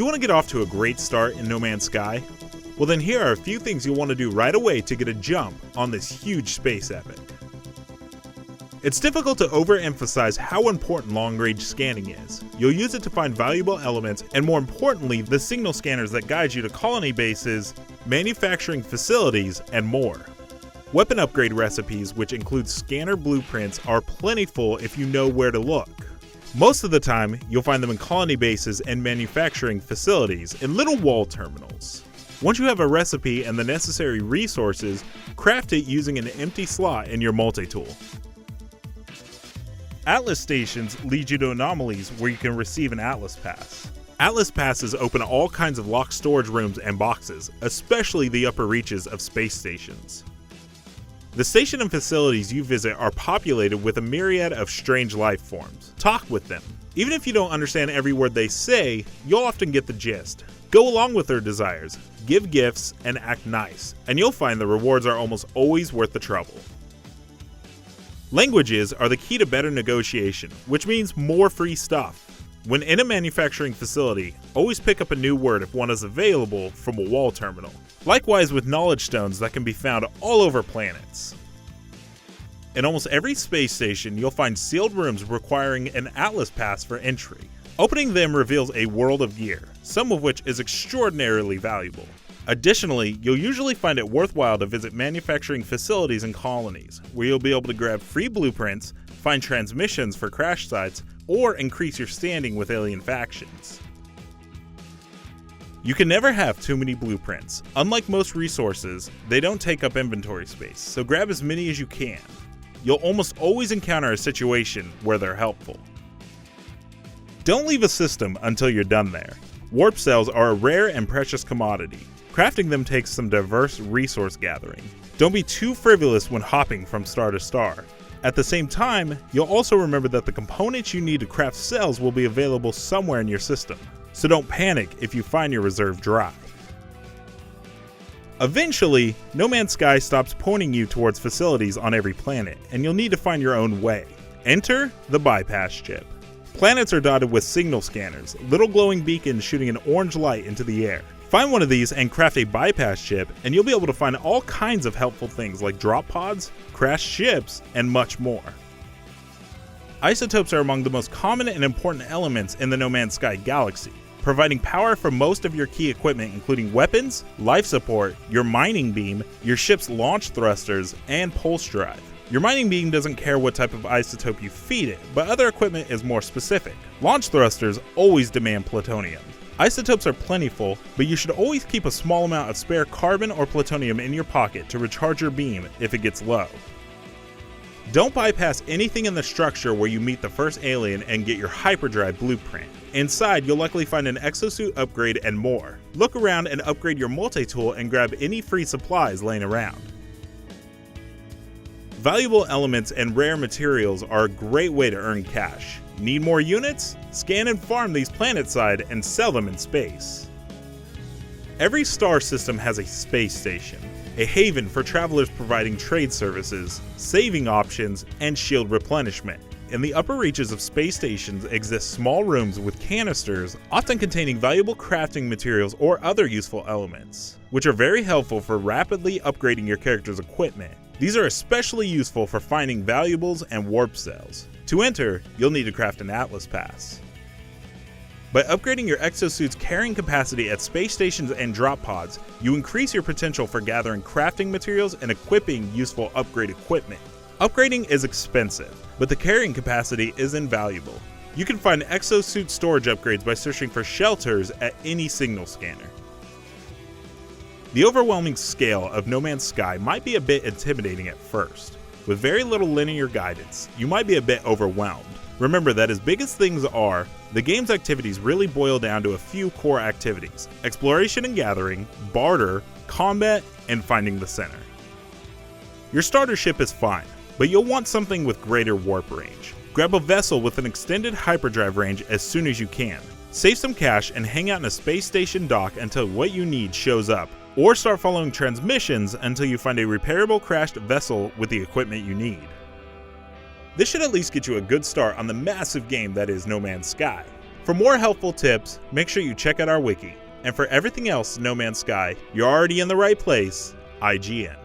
Do you want to get off to a great start in No Man's Sky? Well then here are a few things you'll want to do right away to get a jump on this huge space epic. It's difficult to overemphasize how important long-range scanning is. You'll use it to find valuable elements and, more importantly, the signal scanners that guide you to colony bases, manufacturing facilities, and more. Weapon upgrade recipes, which include scanner blueprints, are plentiful if you know where to look. Most of the time, you'll find them in colony bases and manufacturing facilities in little wall terminals. Once you have a recipe and the necessary resources, craft it using an empty slot in your multi-tool. Atlas stations lead you to anomalies where you can receive an Atlas Pass. Atlas Passes open all kinds of locked storage rooms and boxes, especially the upper reaches of space stations. The station and facilities you visit are populated with a myriad of strange life forms. Talk with them. Even if you don't understand every word they say, you'll often get the gist. Go along with their desires, give gifts, and act nice, and you'll find the rewards are almost always worth the trouble. Languages are the key to better negotiation, which means more free stuff. When in a manufacturing facility, always pick up a new word if one is available from a wall terminal. Likewise with knowledge stones that can be found all over planets. In almost every space station, you'll find sealed rooms requiring an Atlas Pass for entry. Opening them reveals a world of gear, some of which is extraordinarily valuable. Additionally, you'll usually find it worthwhile to visit manufacturing facilities and colonies, where you'll be able to grab free blueprints, find transmissions for crash sites, or increase your standing with alien factions. You can never have too many blueprints. Unlike most resources, they don't take up inventory space, so grab as many as you can. You'll almost always encounter a situation where they're helpful. Don't leave a system until you're done there. Warp cells are a rare and precious commodity. Crafting them takes some diverse resource gathering. Don't be too frivolous when hopping from star to star. At the same time, you'll also remember that the components you need to craft cells will be available somewhere in your system, so don't panic if you find your reserve dry. Eventually, No Man's Sky stops pointing you towards facilities on every planet, and you'll need to find your own way. Enter the bypass chip. Planets are dotted with signal scanners, little glowing beacons shooting an orange light into the air. Find one of these and craft a bypass chip, and you'll be able to find all kinds of helpful things like drop pods, crashed ships, and much more. Isotopes are among the most common and important elements in the No Man's Sky galaxy, providing power for most of your key equipment including weapons, life support, your mining beam, your ship's launch thrusters, and pulse drive. Your mining beam doesn't care what type of isotope you feed it, but other equipment is more specific. Launch thrusters always demand plutonium. Isotopes are plentiful, but you should always keep a small amount of spare carbon or plutonium in your pocket to recharge your beam if it gets low. Don't bypass anything in the structure where you meet the first alien and get your hyperdrive blueprint. Inside, you'll likely find an exosuit upgrade and more. Look around and upgrade your multi-tool and grab any free supplies laying around. Valuable elements and rare materials are a great way to earn cash. Need more units? Scan and farm these planetside and sell them in space. Every star system has a space station, a haven for travelers providing trade services, saving options, and shield replenishment. In the upper reaches of space stations exist small rooms with canisters, often containing valuable crafting materials or other useful elements, which are very helpful for rapidly upgrading your character's equipment. These are especially useful for finding valuables and warp cells. To enter, you'll need to craft an Atlas Pass. By upgrading your exosuit's carrying capacity at space stations and drop pods, you increase your potential for gathering crafting materials and equipping useful upgrade equipment. Upgrading is expensive, but the carrying capacity is invaluable. You can find exosuit storage upgrades by searching for shelters at any signal scanner. The overwhelming scale of No Man's Sky might be a bit intimidating at first. With very little linear guidance, you might be a bit overwhelmed. Remember that as big as things are, the game's activities really boil down to a few core activities: exploration and gathering, barter, combat, and finding the center. Your starter ship is fine, but you'll want something with greater warp range. Grab a vessel with an extended hyperdrive range as soon as you can. Save some cash and hang out in a space station dock until what you need shows up, or start following transmissions until you find a repairable crashed vessel with the equipment you need. This should at least get you a good start on the massive game that is No Man's Sky. For more helpful tips, make sure you check out our wiki. And for everything else No Man's Sky, you're already in the right place, IGN.